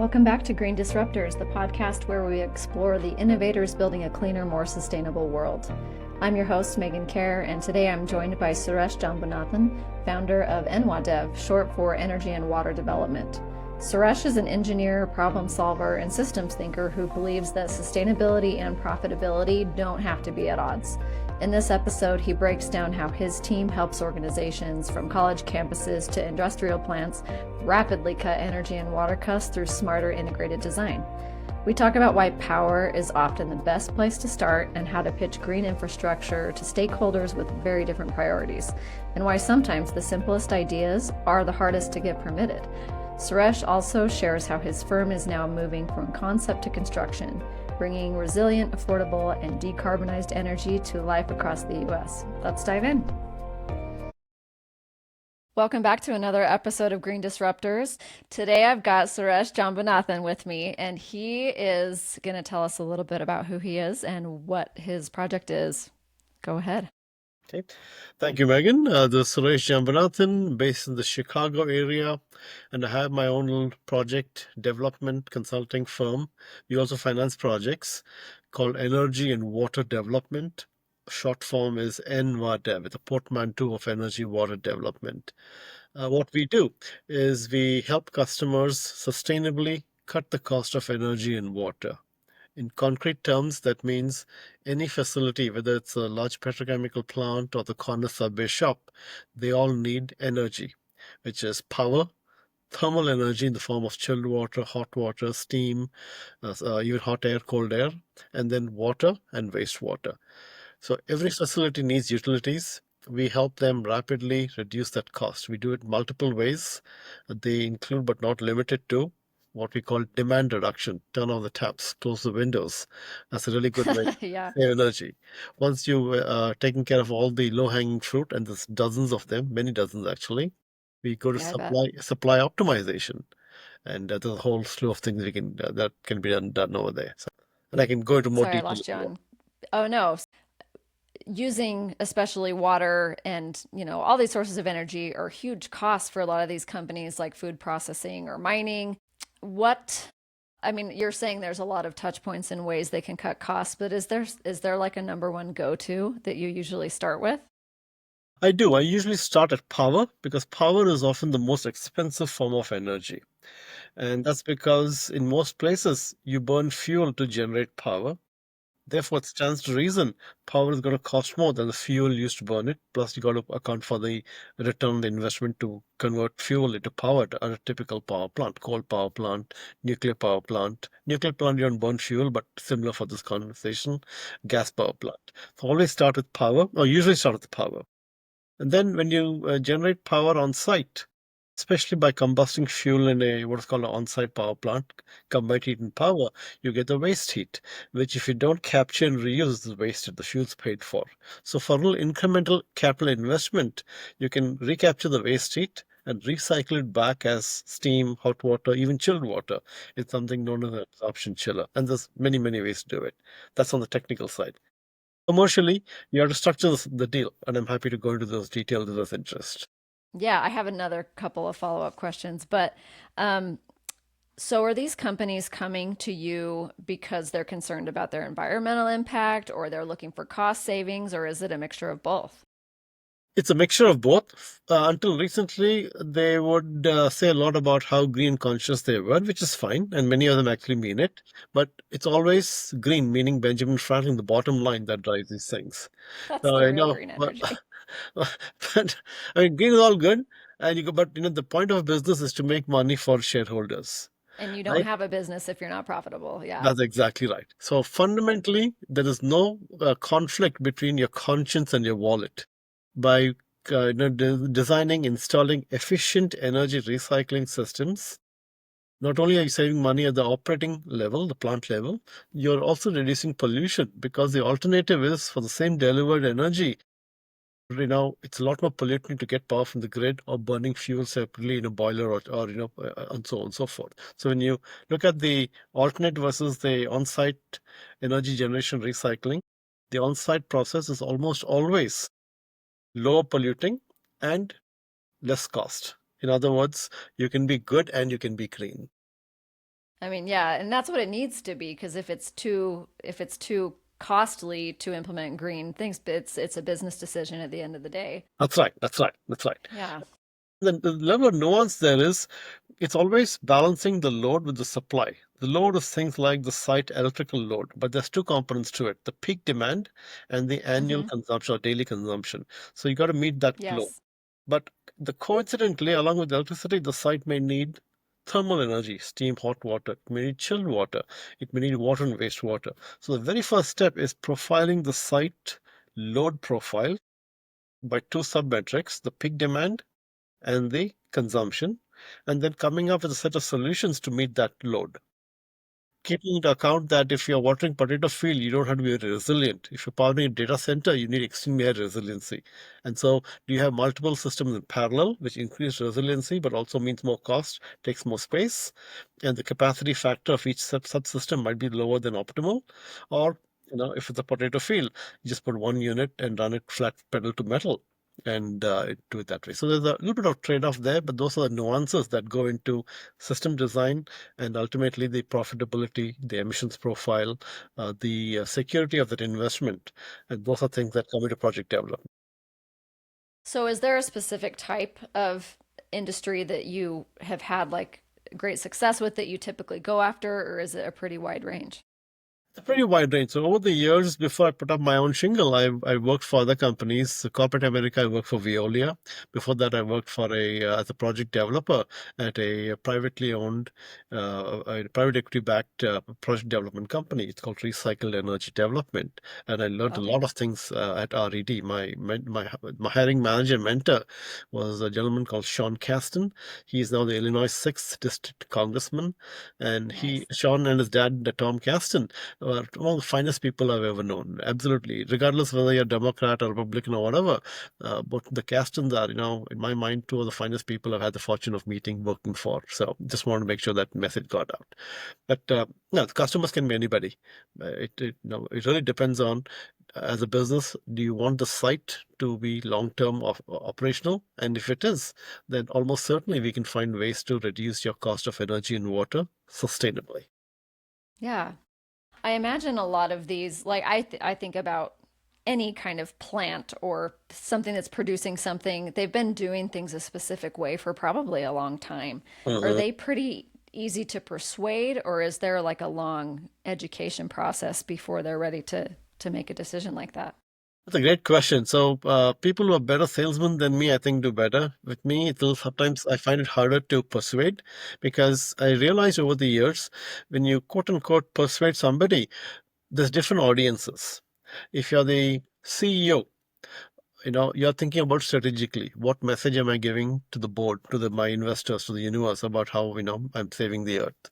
Welcome back to Green Disruptors, the podcast where we explore the innovators building a cleaner, more sustainable world. I'm your host, Megan Kjar, and today I'm joined by Suresh Jambunathan, founder of ENWADEV, short for Energy and Water Development. Suresh is an engineer, problem solver, and systems thinker who believes that sustainability and profitability don't have to be at odds. In this episode, he breaks down how his team helps organizations from college campuses to industrial plants rapidly cut energy and water costs through smarter integrated design. We talk about why power is often the best place to start and how to pitch green infrastructure to stakeholders with very different priorities, and why sometimes the simplest ideas are the hardest to get permitted. Suresh also shares how his firm is now moving from concept to construction, bringing resilient, affordable, and decarbonized energy to life across the U.S. Let's dive in. Welcome back to another episode of Green Disruptors. Today I've got Suresh Jambunathan with me, and he is going to tell us a little bit about who he is and what his project is. Go ahead. Okay. Thank you, Megan. This is Suresh Jambunathan, based in the Chicago area, and I have my own little project development consulting firm. We also finance projects called Energy and Water Development. Short form is ENWADEV, the portmanteau of Energy Water Development. What we do is we help customers sustainably cut the cost of energy and water. In concrete terms, that means any facility, whether it's a large petrochemical plant or the corner subway shop, they all need energy, which is power, thermal energy in the form of chilled water, hot water, steam, even hot air, cold air, and then water and wastewater. So every facility needs utilities. We help them rapidly reduce that cost. We do it multiple ways. They include, but not limited to, what we call demand reduction. Turn on the taps, close the windows. That's a really good way to Yeah. save energy. Once you've taken care of all the low-hanging fruit, and there's dozens of them, many dozens actually, we go to Yeah, I bet. supply optimization. And there's a whole slew of things we can that can be done over there. So, and I can go into more Sorry, I detail if lost you you want. on. Oh, no. Using especially water and, all these sources of energy are huge costs for a lot of these companies like food processing or mining. You're saying there's a lot of touch points and ways they can cut costs, but is there like a number one go-to that you usually start with? I do. I usually start at power because power is often the most expensive form of energy. And that's because in most places you burn fuel to generate power. Therefore, it stands to reason power is going to cost more than the fuel used to burn it. Plus, you got to account for the return on the investment to convert fuel into power at a typical power plant, coal power plant, nuclear power plant. Nuclear plant, you don't burn fuel, but similar for this conversation, gas power plant. So always start with power, or usually start with power. And then when you generate power on site, especially by combusting fuel in a what is called an on-site power plant, combined heat and power, you get the waste heat, which if you don't capture and reuse is wasted, the fuel's paid for. So for a little incremental capital investment, you can recapture the waste heat and recycle it back as steam, hot water, even chilled water. It's something known as an absorption chiller. And there's many, many ways to do it. That's on the technical side. Commercially, you have to structure the deal, and I'm happy to go into those details if there's interest. Yeah, I have another couple of follow-up questions, but um, so are these companies coming to you because they're concerned about their environmental impact or they're looking for cost savings, or is it a mixture of both? It's a mixture of both. Until recently, they would say a lot about how green conscious they were, which is fine, and many of them actually mean it. But it's always green, meaning Benjamin Franklin, the bottom line that drives these things. That's So the I real know, green but, energy. but I mean, green is all good, and but the point of business is to make money for shareholders, And you don't right? have a business if you're not profitable. Yeah. That's exactly right. So fundamentally, there is no conflict between your conscience and your wallet. By designing, installing efficient energy recycling systems, not only are you saving money at the operating level, the plant level, you're also reducing pollution because the alternative is for the same delivered energy. It's a lot more polluting to get power from the grid or burning fuel separately in a boiler or and so on and so forth. So when you look at the alternate versus the on-site energy generation recycling, the on-site process is almost always lower polluting and less cost. In other words, you can be good and you can be green. I mean, yeah, and that's what it needs to be because if it's too costly to implement green things, it's a business decision at the end of the day. That's right. That's right. That's right. Yeah. The level of nuance there is it's always balancing the load with the supply. The load is things like the site electrical load, but there's two components to it, the peak demand and the annual Mm-hmm. consumption or daily consumption. So you got to meet that load. Yes. But coincidentally, along with electricity, the site may need thermal energy, steam, hot water. It may need chilled water. It may need water and wastewater. So the very first step is profiling the site load profile by two submetrics, the peak demand and the consumption, and then coming up with a set of solutions to meet that load. Keeping into account that if you're watering potato field, you don't have to be very resilient. If you're powering a data center, you need extremely high resiliency. And so do you have multiple systems in parallel, which increase resiliency, but also means more cost, takes more space, and the capacity factor of each subsystem might be lower than optimal? Or, if it's a potato field, you just put one unit and run it flat pedal to metal and do it that way. So there's a little bit of trade-off there, but those are the nuances that go into system design and ultimately the profitability, the emissions profile, the security of that investment. And those are things that come into project development. So is there a specific type of industry that you have had like great success with that you typically go after, or is it a pretty wide range? It's a pretty wide range. So over the years, before I put up my own shingle, I worked for other companies. So corporate America, I worked for Veolia. Before that, I worked for as a project developer at a privately owned, a private equity-backed project development company. It's called Recycled Energy Development, and I learned a Okay. lot of things at RED. My hiring manager and mentor was a gentleman called Sean Caston. He is now the Illinois 6th District Congressman, and Nice. Sean and his dad, Tom Caston, are one of the finest people I've ever known. Absolutely, regardless whether you're Democrat or Republican or whatever. But the Castons are, in my mind, two of the finest people I've had the fortune of meeting, working for. So just want to make sure that message got out. But no, the customers can be anybody. It really depends on, as a business, do you want the site to be long-term operational? And if it is, then almost certainly we can find ways to reduce your cost of energy and water sustainably. Yeah. I imagine a lot of these, like I think about any kind of plant or something that's producing something, they've been doing things a specific way for probably a long time. Are Uh-huh. they pretty easy to persuade, or is there like a long education process before they're ready to make a decision like that? That's a great question. So, people who are better salesmen than me, I think, do better. With me, it'll sometimes I find it harder to persuade because I realized over the years when you quote unquote persuade somebody, there's different audiences. If you're the CEO, you're thinking about strategically what message am I giving to the board, to my investors, to the universe about how I'm saving the earth.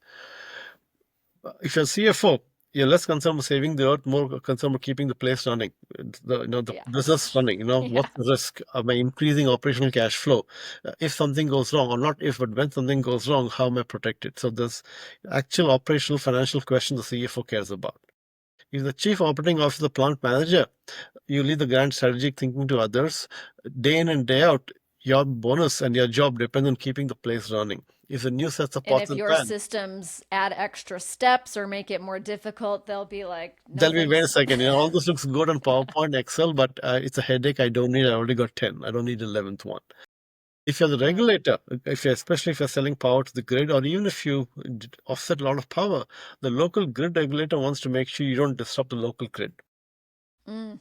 If you're CFO, you're less concerned with saving the earth, more concerned with keeping the place running, the business Yes. running. Yeah. What's the risk? Am I increasing operational cash flow? If something goes wrong, or not if, but when something goes wrong, how am I protected? So there's actual operational financial questions the CFO cares about. If the chief operating officer, the plant manager, you leave the grand strategic thinking to others. Day in and day out, your bonus and your job depend on keeping the place running. If the new sets of And pots if and your pans, systems add extra steps or make it more difficult, they'll be like, no tell me, wait a thanks. second, all this looks good on PowerPoint, Excel, but it's a headache I don't need. I already got 10. I don't need 11th one. If you're the Yeah. regulator, especially if you're selling power to the grid, or even if you offset a lot of power, the local grid regulator wants to make sure you don't disrupt the local grid. Mm.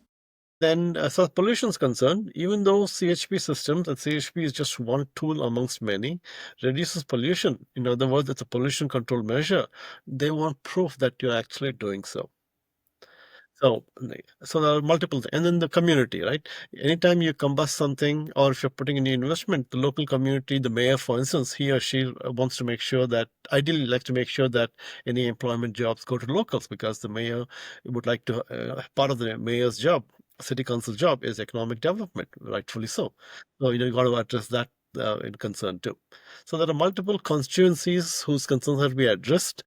Then, as far as pollution is concerned, even though CHP systems, and CHP is just one tool amongst many, reduces pollution, in other words, it's a pollution control measure, they want proof that you're actually doing so. So there are multiple things. And then the community, right? Anytime you combust something or if you're putting a new investment, the local community, the mayor, for instance, he or she wants to make sure that, ideally like to make sure that any employment jobs go to locals because the mayor would like to, part of the mayor's job, city council job is economic development, rightfully so. So, you got to address that in concern too. So there are multiple constituencies whose concerns have to be addressed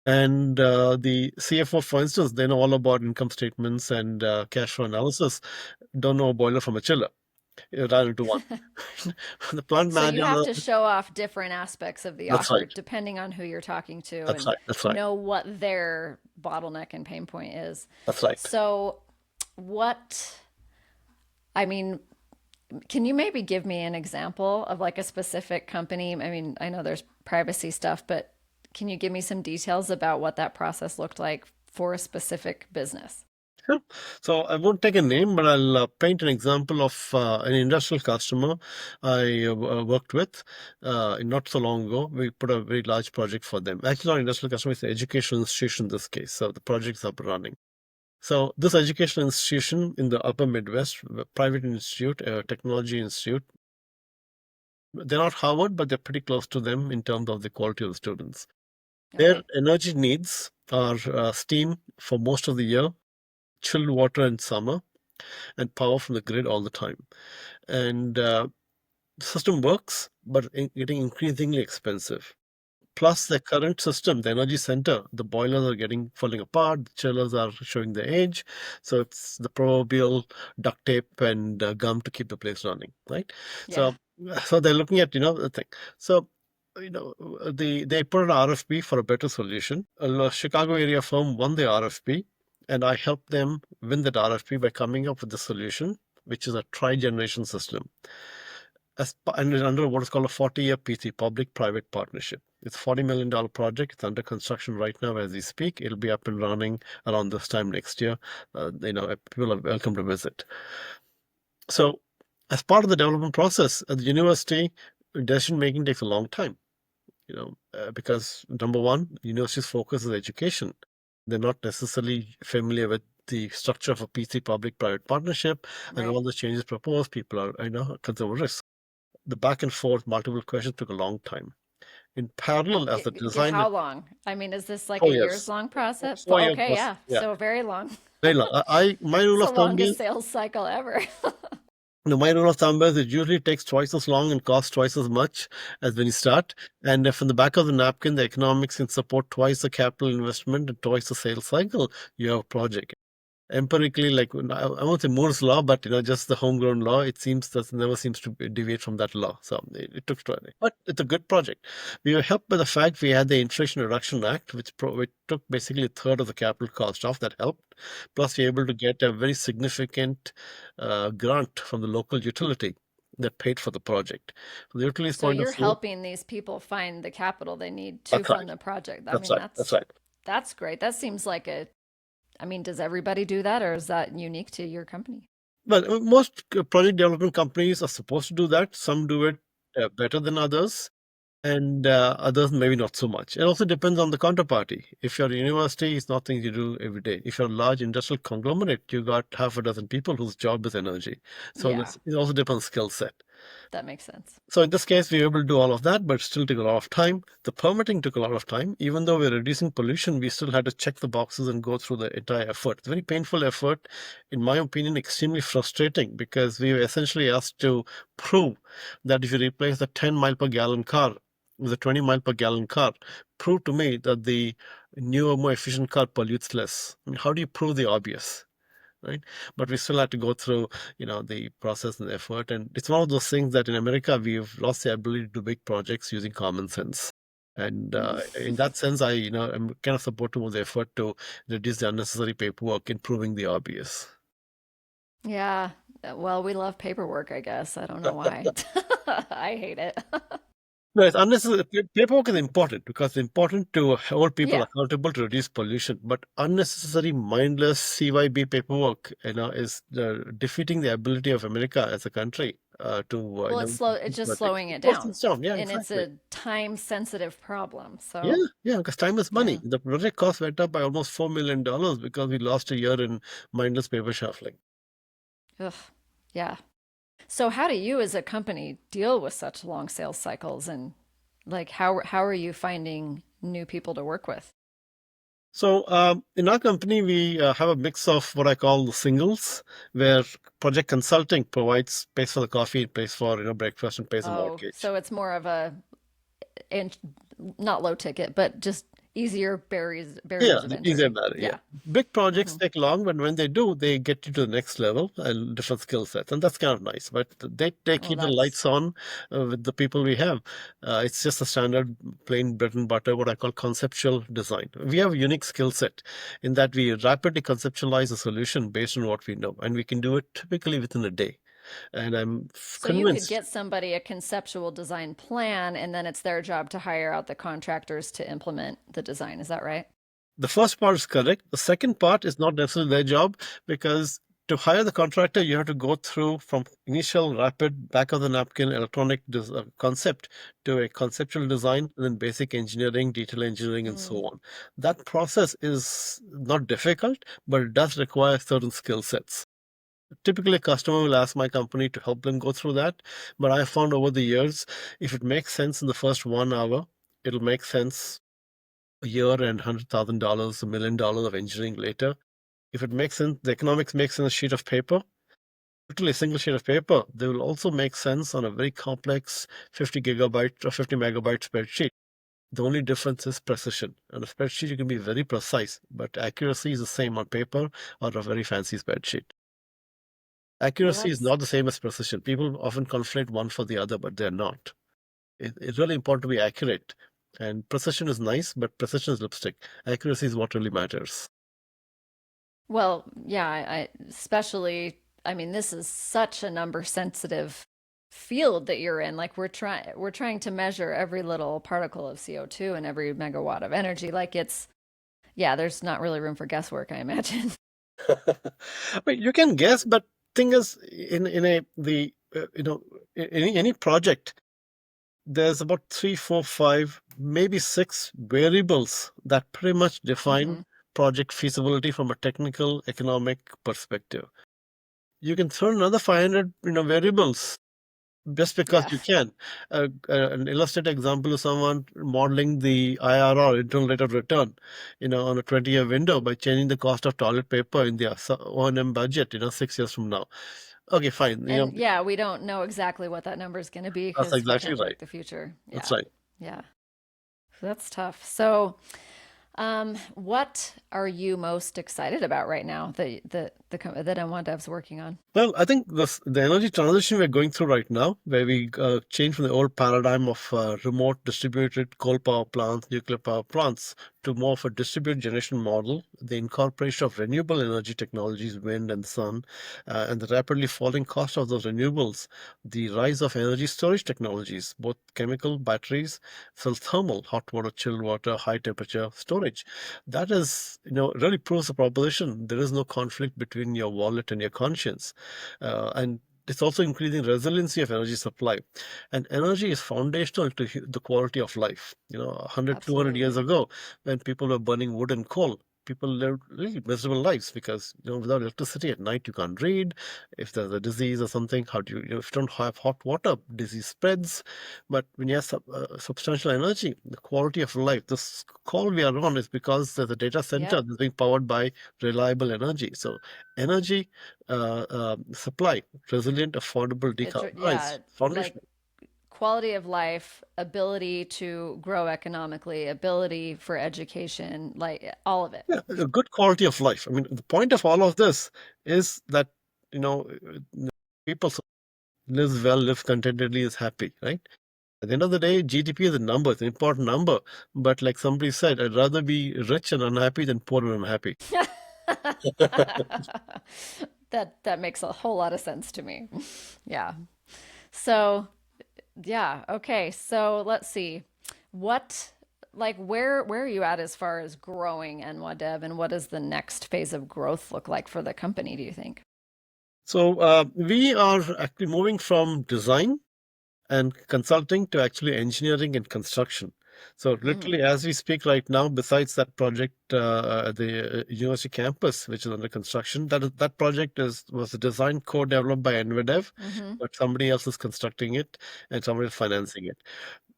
and the CFO, for instance, they know all about income statements and cash flow analysis, don't know a boiler from a chiller. rather into one. The plant So you manager, have to show off different aspects of the that's right. offer depending on who you're talking to That's and right. That's right. know what their bottleneck and pain point is. That's right. So, what, I mean, can you maybe give me an example of like a specific company? I mean, I know there's privacy stuff, but can you give me some details about what that process looked like for a specific business? Sure. So I won't take a name, but I'll paint an example of an industrial customer I worked with not so long ago. We put a very large project for them. Actually, not industrial customer, it's an educational institution in this case. So the project's up and running. So this educational institution in the upper Midwest, a private institute, a technology institute, they're not Harvard, but they're pretty close to them in terms of the quality of the students. Their Okay. energy needs are steam for most of the year, chilled water in summer, and power from the grid all the time. And the system works, but getting increasingly expensive. Plus, the current system, the energy center, the boilers are getting falling apart, the chillers are showing their age. So it's the proverbial duct tape and gum to keep the place running, right? Yeah. So, so they're looking at the thing. So, they put an RFP for a better solution. A Chicago area firm won the RFP, and I helped them win that RFP by coming up with the solution, which is a tri-generation system and it's under what is called a 40-year PC, public-private partnership. It's a $40 million project. It's under construction right now as we speak. It'll be up and running around this time next year. People are welcome to visit. So, as part of the development process at the university, decision making takes a long time. Because number one, university's focus is education. They're not necessarily familiar with the structure of a PC public-private partnership and Right. all the changes proposed. People are, concerned with risk. The back and forth, multiple questions took a long time. In parallel, as the design, How long? I mean, is this like a 4 years, years long process? 4 year Okay, plus, yeah. yeah, So very long. very long. My It's rule the of thumb longest is, sales cycle ever. my rule of thumb is it usually takes twice as long and costs twice as much as when you start. And if in the back of the napkin, the economics can support twice the capital investment and twice the sales cycle, you have a project. Empirically, like I won't say Moore's law, but just the homegrown law, it seems that never seems to deviate from that law. So it took 20, but it's a good project. We were helped by the fact we had the Inflation Reduction Act, which took basically a third of the capital cost off. That helped. Plus, we were able to get a very significant grant from the local utility that paid for the project. From the utility's So point of you're view, helping these people find the capital they need to that's right. fund the project. I That's mean, right. That's right. that's great. That seems like I mean, does everybody do that or is that unique to your company? Well, most project development companies are supposed to do that. Some do it better than others, and others maybe not so much. It also depends on the counterparty. If you're a university, it's not things you do every day. If you're a large industrial conglomerate, you got half a dozen people whose job is energy. So Yeah, it also depends on skill set. that makes sense. So in this case, we were able to do all of that, but it still took a lot of time. The permitting took a lot of time. Even though we're reducing pollution, we still had to check the boxes and go through the entire effort. It's a very painful effort, in my opinion, extremely frustrating because we were essentially asked to prove that if you replace the 10 mile per gallon car with a 20 mile per gallon car, prove to me that the newer, more efficient car pollutes less. I mean, how do you prove the obvious? Right? But we still had to go through, the process and the effort. And it's one of those things that in America we've lost the ability to do big projects using common sense. And in that sense, I'm kind of supportive of the effort to reduce the unnecessary paperwork, improving the obvious. Yeah. Well, we love paperwork, I guess. I don't know why. I hate it. No, it's unnecessary. Paperwork is important because it's important to hold people Yeah. accountable to reduce pollution. But unnecessary, mindless CYB paperwork, is defeating the ability of America as a country to, Well, it's do just projects. slowing It it slows down. things down. Yeah, And it's exactly. a time sensitive problem. Yeah, So, yeah, because time is money. yeah. The project cost went up by almost $4 million because we lost a year in mindless paper shuffling. Ugh. Yeah. So how do you as a company deal with such long sales cycles and like how are you finding new people to work with? So in our company, we have a mix of what I call the singles, where project consulting provides pays for the coffee, pays for breakfast, and pays the Oh, mortgage. so it's more of a and not low ticket, but just easier Yeah, barriers of the easier entry. better. Yeah. Yeah. Big projects Hmm. take long, but when they do, they get you to the next level and different skill sets, and that's kind of nice. But they Well, keep the that's lights on with the people we have. It's just a standard plain bread and butter, what I call conceptual design. We have a unique skill set in that we rapidly conceptualize a solution based on what we know, and we can do it typically within a day. And I'm so you could convinced get somebody a conceptual design plan, and then it's their job to hire out the contractors to implement the design. Is that right? the first part is correct. The second part is not necessarily their job because to hire the contractor, you have to go through from initial rapid back of the napkin electronic concept to a conceptual design, and then basic engineering, detail engineering, and so Mm. on. That process is not difficult, but it does require certain skill sets. Typically, a customer will ask my company to help them go through that. But I found over the years, if it makes sense in the first 1 hour, it'll make sense a year and $100,000, $1 million of engineering later. If it makes sense, the economics makes sense on a sheet of paper, literally a single sheet of paper, they will also make sense on a very complex 50 gigabyte or 50 megabyte spreadsheet. The only difference is precision. On a spreadsheet, you can be very precise, but accuracy is the same on paper or a very fancy spreadsheet. Well, Accuracy is that's not the same as precision. People often conflate one for the other, but they're not. It's really important to be accurate. And precision is nice, but precision is lipstick. Accuracy is what really matters. well, yeah, I especially, I mean, this is such a number sensitive field that you're in. Like we're trying to measure every little particle of CO2 and every megawatt of energy. Like it's yeah, there's not really room for guesswork, I imagine. I mean, you can guess, but thing is, in a the any project, there's about three, four, five, maybe six variables that pretty much define Hmm. project feasibility from a technical economic perspective. You can throw another 500 variables just because Yeah. you can. An illustrated example is someone modeling the IRR, internal rate of return, on a 20-year window by changing the cost of toilet paper in the O&M budget, 6 years from now. Okay, fine. And yeah, we don't know exactly what that number is going to be That's because we exactly can't right. predict the future. That's Yeah. right. Yeah. So that's tough. So, what are you most excited about right now that ENWADEV's working on? Well, I think the energy transition we're going through right now, where we change from the old paradigm of remote distributed coal power plants, nuclear power plants, to more of a distributed generation model, the incorporation of renewable energy technologies, wind and sun, and the rapidly falling cost of those renewables, the rise of energy storage technologies, both chemical batteries, so thermal, hot water, chilled water, high temperature storage. That is, really proves the proposition. There is no conflict between your wallet and your conscience. And it's also increasing resiliency of energy supply. And energy is foundational to the quality of life. 100, 200 years Absolutely. ago, when people were burning wood and coal, people lived really miserable lives because, without electricity at night, you can't read. If there's a disease or something, how do if you don't have hot water, disease spreads. But when you have substantial energy, the quality of life, this call we are on is because there's a data center Yep. that's being powered by reliable energy. So energy supply, resilient, affordable, Yeah, decarbonized, like foundational. quality of life, ability to grow economically, ability for education, like all of it. Yeah, a good quality of life. I mean, the point of all of this is that, you know, people lives well, lives contentedly, is happy, right? At the end of the day, GDP is a number, it's an important number. But like somebody said, I'd rather be rich and unhappy than poor and unhappy. That makes a whole lot of sense to me. Yeah. So, yeah, okay. So, let's see. What where are you at as far as growing NWADEV and what does the next phase of growth look like for the company, do you think? So we are actually moving from design and consulting to actually engineering and construction. So Mm, literally, as we speak right now, besides that project at the university campus, which is under construction, that project was a design co-developed by ENWADEV, mm-hmm. but somebody else is constructing it and somebody is financing it.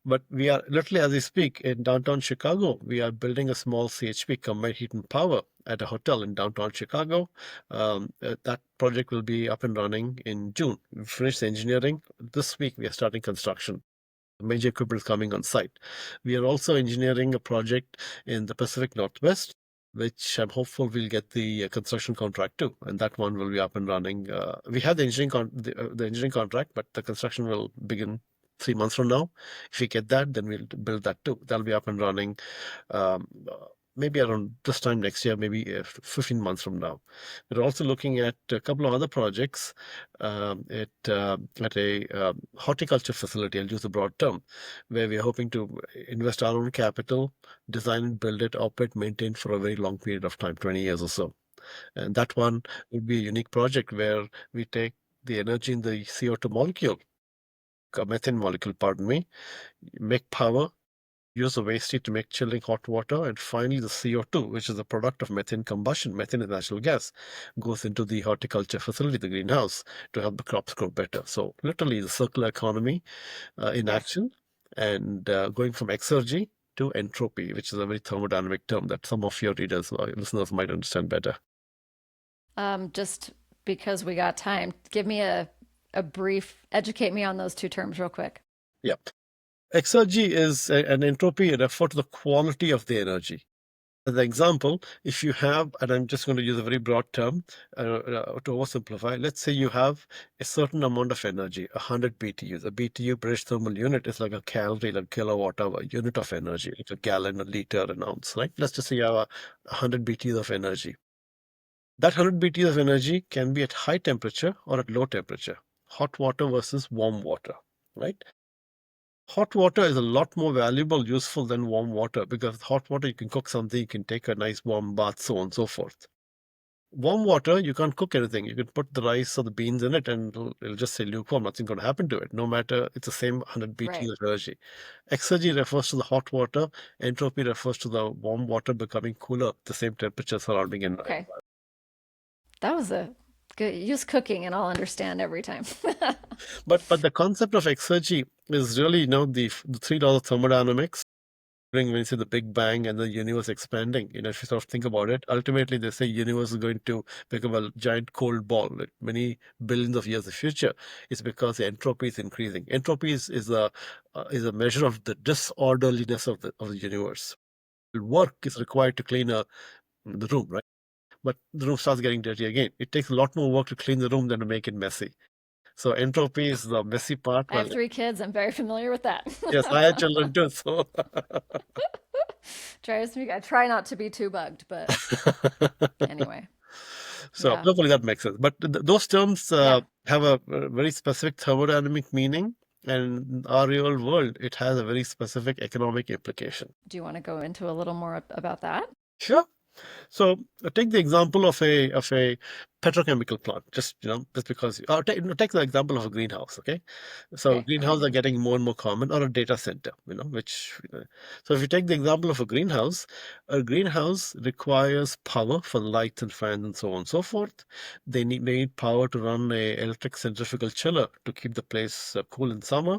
But we are literally, as we speak, in downtown Chicago, we are building a small CHP, combined heat and power, at a hotel in downtown Chicago. That project will be up and running in June. We finished the engineering. This week, we are starting construction. Major equipment is coming on site. We are also engineering a project in the Pacific Northwest, which I'm hopeful we'll get the construction contract too, and that one will be up and running. We have the the engineering contract, but the construction will begin 3 months from now. If we get that, then we'll build that too. That'll be up and running um, maybe around this time next year, maybe 15 months from now. We're also looking at a couple of other projects at a horticulture facility, I'll use the broad term, where we are hoping to invest our own capital, design and build it, operate, maintain for a very long period of time, 20 years or so. And that one would be a unique project where we take the energy in the CO2 molecule, a methane molecule, pardon me, make power, use the waste heat to make chilling hot water, and finally the CO2, which is a product of methane combustion, methane is natural gas, goes into the horticulture facility, the greenhouse, to help the crops grow better. So literally the circular economy in Yes. action, and going from exergy to entropy, which is a very thermodynamic term that some of your readers or listeners might understand better. Just because we got time, give me a brief, educate me on those two terms real quick. Yeah. Exergy is an entropy refer to the quality of the energy. As an example, if you have, and I'm just going to use a very broad term to oversimplify, let's say you have a certain amount of energy, 100 BTUs. A BTU, British thermal unit, is like a calorie, like kilowatt hour, unit of energy, like a gallon, a liter, an ounce, right? Let's just say you have 100 BTUs of energy. That 100 BTUs of energy can be at high temperature or at low temperature, hot water versus warm water, right? Hot water is a lot more valuable, useful than warm water because hot water you can cook something, you can take a nice warm bath, so on and so forth. Warm water, you can't cook anything. You can put the rice or the beans in it and it'll just say lukewarm. Nothing's going to happen to it, no matter it's the same 100 Right. BTU of energy. Exergy refers to the hot water. Entropy refers to the warm water becoming cooler, the same temperature surrounding an Okay. That was a good use cooking and I'll understand every time. But the concept of exergy is really, the three laws of thermodynamics. When you say the Big Bang and the universe expanding, if you sort of think about it, ultimately they say universe is going to become a giant cold ball, like many billions of years in the future. It's because the entropy is increasing. Entropy is a measure of the disorderliness of the universe. Work is required to clean the room, right? But the room starts getting dirty again. It takes a lot more work to clean the room than to make it messy. So entropy is the messy part. I Well, have 3 kids. I'm very familiar with that. yes, I had children too, so. Drives me. I try not to be too bugged, but anyway, So yeah, hopefully that makes sense. But those terms yeah. have a very specific thermodynamic meaning, and in our real world, it has a very specific economic implication. Do you want to go into a little more about that? Sure. So take the example of a petrochemical plant. Just because. Take the example of a greenhouse. Okay, so Okay. Okay. greenhouses are getting more and more common, or a data center. So if you take the example of a greenhouse requires power for lights and fans and so on and so forth. They need power to run a electric centrifugal chiller to keep the place cool in summer,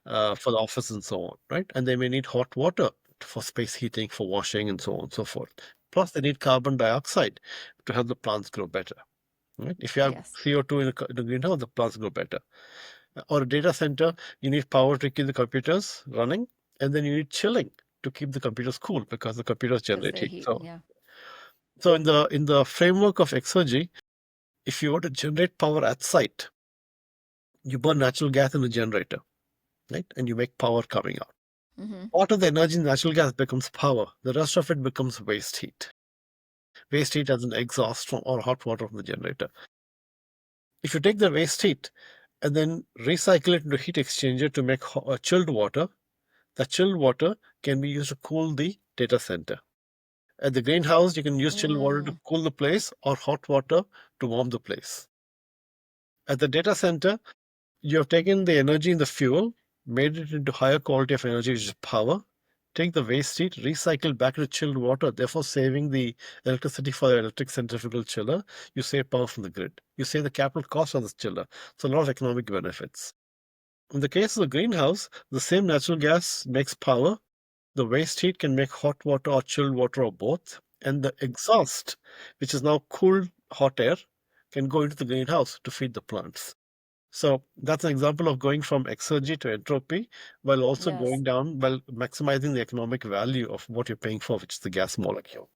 for the office and so on, right? And they may need hot water for space heating, for washing, and so on and so forth. Plus, they need carbon dioxide to help the plants grow better, right? If you have Yes. CO2 in a greenhouse, the plants grow better. Or a data center, you need power to keep the computers running, and then you need chilling to keep the computers cool because the computers Because generate they heat. heat. So, Yeah. so in the framework of exergy, if you want to generate power at site, you burn natural gas in a generator, right? And you make power coming out. Mm-hmm. Part of the energy in natural gas becomes power. The rest of it becomes waste heat. Waste heat as an exhaust from or hot water from the generator. If you take the waste heat and then recycle it into a heat exchanger to make chilled water, the chilled water can be used to cool the data center. At the greenhouse, you can use chilled water to Mm, cool the place or hot water to warm the place. At the data center, you have taken the energy in the fuel, made it into higher quality of energy, which is power. Take the waste heat, recycle back into chilled water, therefore saving the electricity for the electric centrifugal chiller. You save power from the grid. You save the capital cost of this chiller. So a lot of economic benefits. In the case of the greenhouse, the same natural gas makes power. The waste heat can make hot water or chilled water or both. And the exhaust, which is now cooled hot air, can go into the greenhouse to feed the plants. So that's an example of going from exergy to entropy while also Yes. going down, while maximizing the economic value of what you're paying for, which is the gas molecule.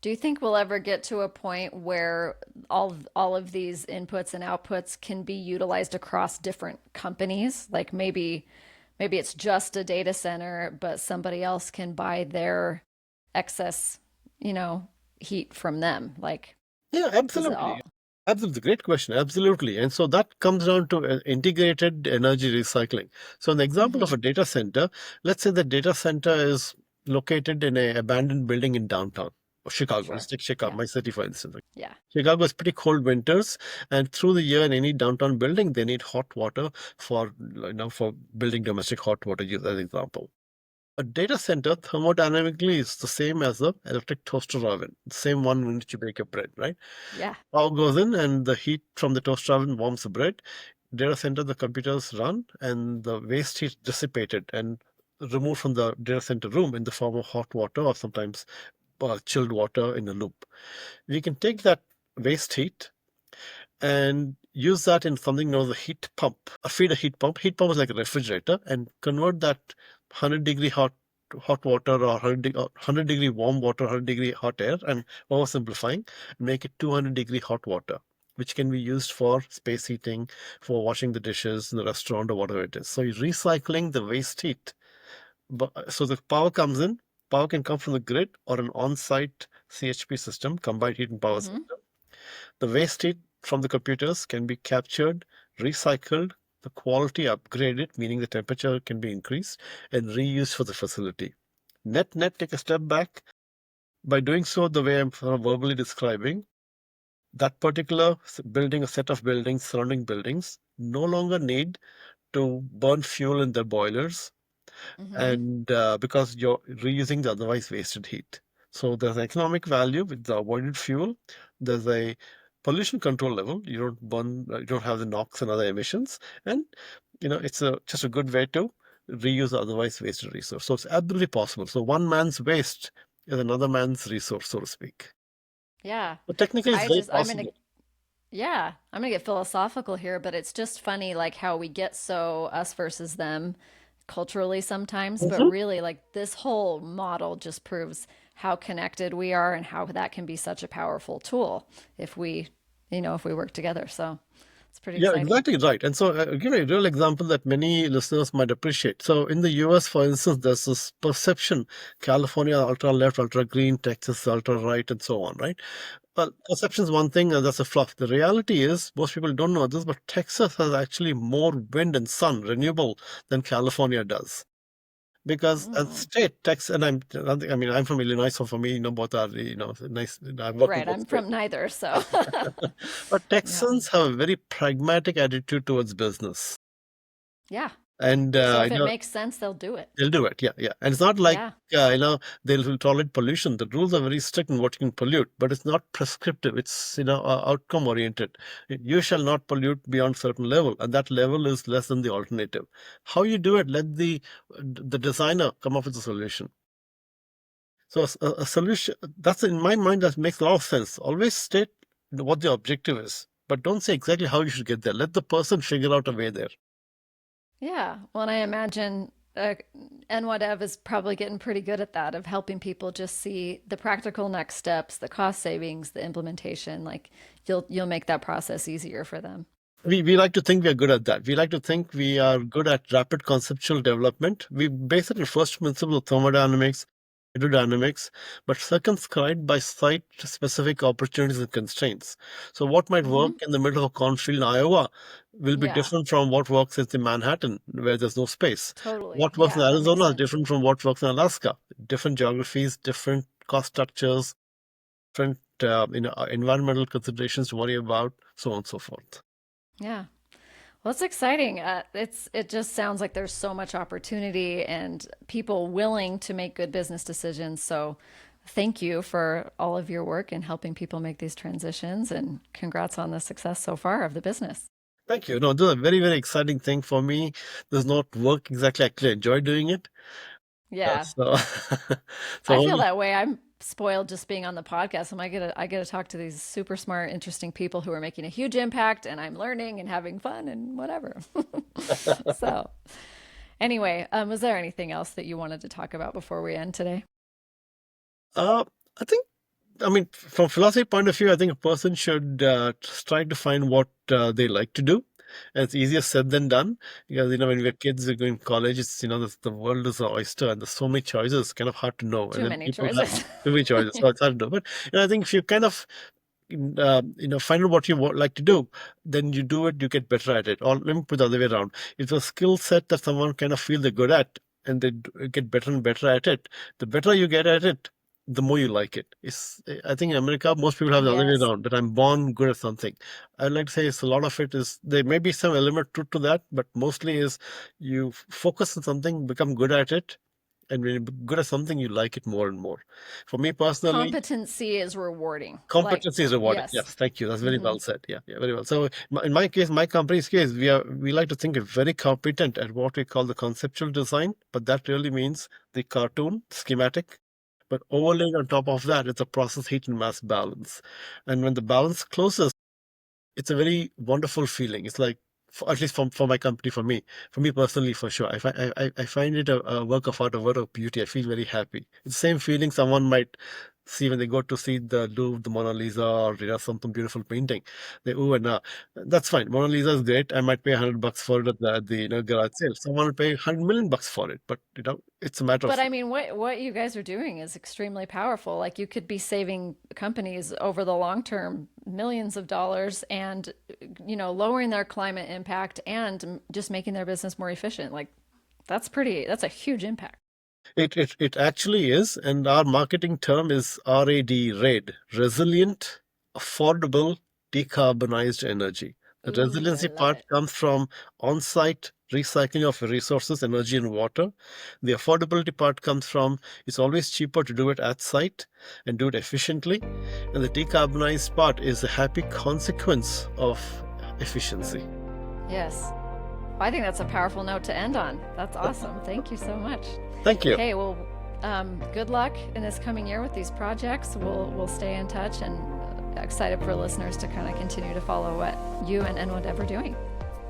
Do you think we'll ever get to a point where all of these inputs and outputs can be utilized across different companies? Like maybe it's just a data center, but somebody else can buy their excess, you know, heat from them. Like, Yeah, does it absolutely. all? Absolutely. Great question. Absolutely. And so that comes down to integrated energy recycling. So, an example of Mm-hmm. a data center, let's say the data center is located in an abandoned building in downtown Chicago. Let's Sure. take Chicago, Yeah. my city, for instance. Yeah. Chicago has pretty cold winters, and through the year, in any downtown building, they need hot water for for building domestic hot water use, as an example. A data center thermodynamically is the same as a electric toaster oven, the same one in which you bake a bread, right? Yeah. Power goes in and the heat from the toaster oven warms the bread. Data center, the computers run and the waste heat dissipated and removed from the data center room in the form of hot water or sometimes chilled water in a loop. We can take that waste heat and use that in something known as a heat pump. Feed a heat pump. Heat pump is like a refrigerator, and convert that 100-degree hot water or 100-degree warm water, 100-degree hot air, and oversimplifying, make it 200-degree hot water, which can be used for space heating, for washing the dishes in the restaurant or whatever it is. So you're recycling the waste heat. So the power comes in. Power can come from the grid or an on-site CHP system, combined heat and power Mm-hmm. system. The waste heat from the computers can be captured, recycled, the quality upgraded, meaning the temperature can be increased, and reused for the facility. Net, take a step back. By doing so, the way I'm sort of verbally describing, that particular building, a set of buildings, surrounding buildings, no longer need to burn fuel in their boilers, Mm-hmm. and because you're reusing the otherwise wasted heat. So there's economic value with the avoided fuel. There's a pollution control level. You don't burn, you don't have the NOx and other emissions, and it's just a good way to reuse the otherwise wasted resource. So it's absolutely possible. So one man's waste is another man's resource, so to speak. Yeah. But technically, it's very I'm gonna possible. Yeah, I'm gonna get philosophical here, but it's just funny like how we get so us versus them culturally sometimes, but Mhm. really like this whole model just proves how connected we are and how that can be such a powerful tool if if we work together. So it's pretty Yeah, exciting. exactly right. And so I'll give you a real example that many listeners might appreciate. So in the US, for instance, there's this perception, California ultra left, ultra green, Texas ultra right, and so on, right? Well, perception is one thing, and that's a fluff. The reality is, most people don't know this, but Texas has actually more wind and sun, renewable, than California does. Because as a Mm. state, Texas, and I mean, I'm from Illinois, so for me, both are, nice. I've worked in Right, both I'm states. from neither, so But yeah. Texans have a very pragmatic attitude towards business. Yeah. And, So if it makes sense, they'll do it. they'll do it. Yeah, yeah. And it's not like, Yeah. they'll tolerate pollution. The rules are very strict in what you can pollute, but it's not prescriptive. It's, outcome oriented. You shall not pollute beyond certain level, and that level is less than the alternative. How you do it, let the designer come up with a solution. So a solution, that's in my mind, that makes a lot of sense. Always state what the objective is, but don't say exactly how you should get there. Let the person figure out a way there. Yeah. Well, and I imagine ENWADEV is probably getting pretty good at that, of helping people just see the practical next steps, the cost savings, the implementation. Like you'll make that process easier for them. We like to think we are good at that. We like to think we are good at rapid conceptual development. We base it on first principles of thermodynamics, hydrodynamics, but circumscribed by site-specific opportunities and constraints. So what might work Hmm. in the middle of a cornfield in Iowa will be Yeah, different from what works in Manhattan, where there's no space. totally. What works in Yeah, that makes Arizona is sense. different from what works in Alaska. Different geographies, different cost structures, different environmental considerations to worry about, so on and so forth. Yeah. Well, it's exciting. It just sounds like there's so much opportunity and people willing to make good business decisions. So, thank you for all of your work in helping people make these transitions, and congrats on the success so far of the business. Thank you. No, this is a very, very exciting thing for me. Does not work exactly. I actually enjoy doing it. Yeah, So, so I feel only, that way. I'm spoiled just being on the podcast. I get to talk to these super smart, interesting people who are making a huge impact, and I'm learning and having fun and whatever. So anyway, was there anything else that you wanted to talk about before we end today? Uh, I think, I mean, from philosophy point of view, I think a person should try to find what they like to do. And it's easier said than done because, when we're kids, we're going to college, it's, the world is an oyster and there's so many choices, it's kind of hard to know. Too And then many people have choices. too many choices, so it's hard to know. But, I think if you kind of, find out what you like to do, then you do it, you get better at it. Or let me put it the other way around. If it's a skill set that someone kind of feel they're good at and they get better and better at it, the better you get at it, the more you like it. I think in America, most people have the other way Yes. around, that I'm born good at something. I'd like to say a lot of it is, there may be some element truth to that, but mostly is you focus on something, become good at it, and when you're good at something, you like it more and more. For me personally, Competency is rewarding. Like, competency is rewarding. yes. Yes, thank you. That's very well said. Yeah, very well. So in my case, my company's case, we like to think we're very competent at what we call the conceptual design, but that really means the cartoon schematic. But overlaid on top of that, it's a process heat and mass balance. And when the balance closes, it's a very wonderful feeling. It's like, at least for my company, for me personally, for sure, I find it a work of art, a work of beauty. I feel very happy. It's the same feeling someone might see when they go to see the Louvre, the Mona Lisa, or some beautiful painting. They ooh and ah. That's fine. Mona Lisa is great. I might pay $100 for it at the garage sale. Someone will pay $100 million for it. But it's a matter But of. I mean, what you guys are doing is extremely powerful. Like you could be saving companies over the long term millions of dollars and lowering their climate impact and just making their business more efficient. Like that's a huge impact. It actually is, and our marketing term is RAD, resilient, affordable, decarbonized energy. The Ooh, I resiliency love part it. comes from on-site recycling of resources, energy and water. The affordability part comes from it's always cheaper to do it at site and do it efficiently. And the decarbonized part is a happy consequence of efficiency. Yes. I think that's a powerful note to end on. That's awesome. Thank you so much. Thank you. Hey, well, good luck in this coming year with these projects. We'll stay in touch and excited for listeners to kind of continue to follow what you and ENWADEV are doing.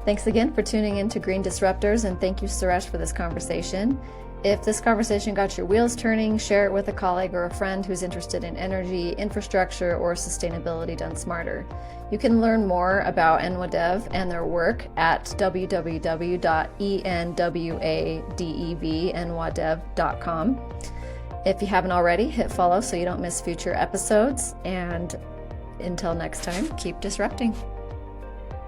Thanks again for tuning in to Green Disruptors, and thank you, Suresh, for this conversation. If this conversation got your wheels turning, share it with a colleague or a friend who's interested in energy, infrastructure, or sustainability done smarter. You can learn more about ENWADEV and their work at www.enwadev.com. If you haven't already, hit follow so you don't miss future episodes. And until next time, keep disrupting.